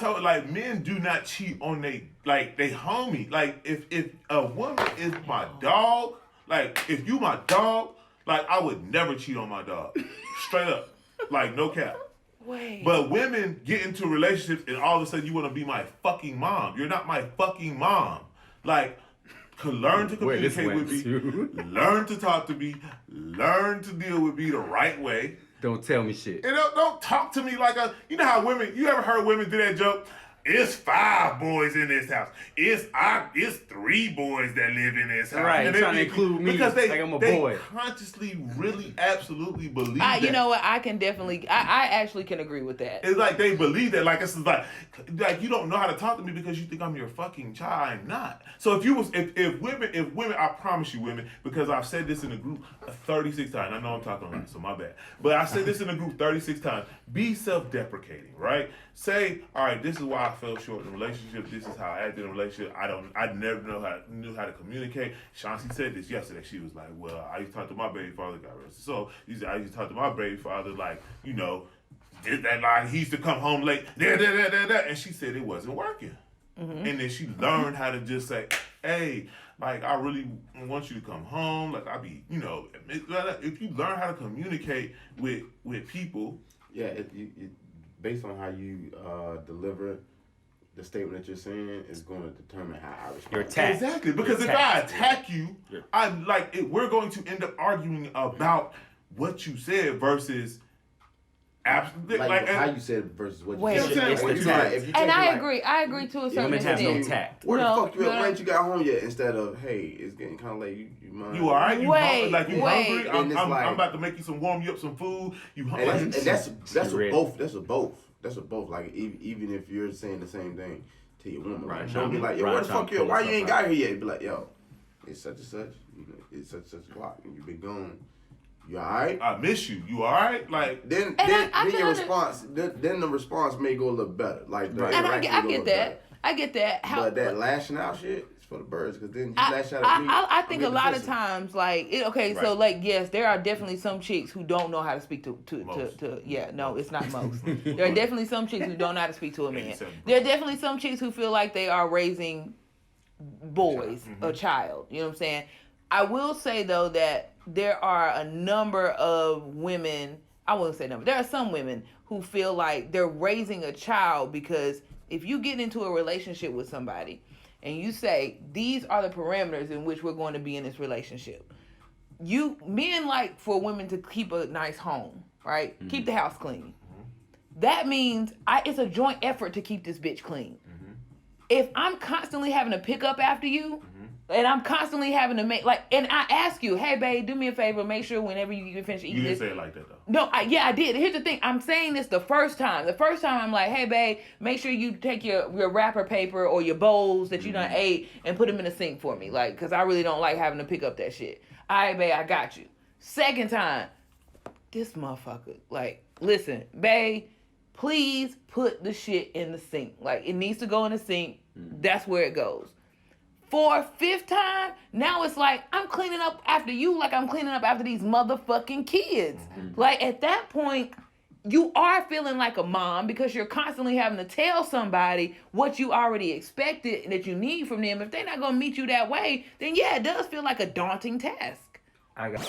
told like men do not cheat on they homie. Like if a woman is my dog, like if you my dog, like I would never cheat on my dog. Straight up. Like no cap. Wait. But women get into relationships and all of a sudden you want to be my fucking mom. You're not my fucking mom. Like learn to communicate with me. Learn to talk to me. Learn to deal with me the right way. Don't tell me shit. And don't talk to me like a. You know how women. You ever heard women do that joke? It's 5 boys in this house. It's 3 boys that live in this house. Right, and trying to include me because like I'm a boy. They consciously, really, absolutely believe that. You know what? I can definitely. I actually can agree with that. It's like they believe that. Like it's like you don't know how to talk to me because you think I'm your fucking child. I'm not. So if women, I promise you, women, because I've said this in the group 36 times. I know I'm talking a lot, so my bad. But I said this in the group 36 times. Be self-deprecating, right? Say, all right, this is why I fell short in the relationship. This is how I acted in a relationship. I never knew how to communicate. Chauncey said this yesterday. She was like, well, I used to talk to my baby father, got arrested. So I used to talk to my baby father, like, you know, did that line. He used to come home late, and she said it wasn't working. Mm-hmm. And then she learned how to just say, hey, like, I really want you to come home. Like, you know, if you learn how to communicate with people. Yeah, based on how you deliver the statement that you're saying is going to determine how I respond. Your attack. Exactly, because if I attack you, we're going to end up arguing about what you said versus absolutely like how you said it versus what Wait. you said. And I agree. I agree to a certain Women have no extent. tact. Where the fuck you at? Why ain't you got home yet? Instead of, hey, it's getting kind of late. You mind? You alright? You hungry? And I'm about to make you warm you up some food. You hungry? And that's a both. That's a both. Like even if you're saying the same thing to your woman, right? Don't be like, yo, where the fuck you? Why you ain't got here yet? Be like, yo, it's such and such. You know, it's such and such o'clock, and you've been gone. You alright? I miss you. You alright? Like then your response. Then the response may go a little better. Like the and I get that. Better. I get that. But that lashing out shit is for the birds, because then you lash out at me. I think a lot of times, like so like yes, there are definitely some chicks who don't know how to speak to it's not most. There are definitely some chicks who don't know how to speak to a man. There are definitely some chicks who feel like they are raising boys, a child. You know what I'm saying? I will say though that there are a number of women, I won't say number, there are some women who feel like they're raising a child because if you get into a relationship with somebody and you say, these are the parameters in which we're going to be in this relationship. Men like for women to keep a nice home, right? Mm-hmm. Keep the house clean. Mm-hmm. That means it's a joint effort to keep this bitch clean. Mm-hmm. If I'm constantly having to pick up after you, and I'm constantly having to make, and I ask you, hey, babe, do me a favor, make sure whenever you finish eating this. You didn't say it like that, though. No, I did. Here's the thing. I'm saying this the first time. The first time I'm like, hey, babe, make sure you take your wrapper paper or your bowls that you done ate and put them in the sink for me. Like, because I really don't like having to pick up that shit. All right, babe, I got you. Second time, this motherfucker, like, listen, babe, please put the shit in the sink. Like, it needs to go in the sink. That's where it goes. For a fifth time, now it's like, I'm cleaning up after you like I'm cleaning up after these motherfucking kids. Mm-hmm. Like, at that point, you are feeling like a mom because you're constantly having to tell somebody what you already expected and that you need from them. If they're not going to meet you that way, then yeah, it does feel like a daunting task. I got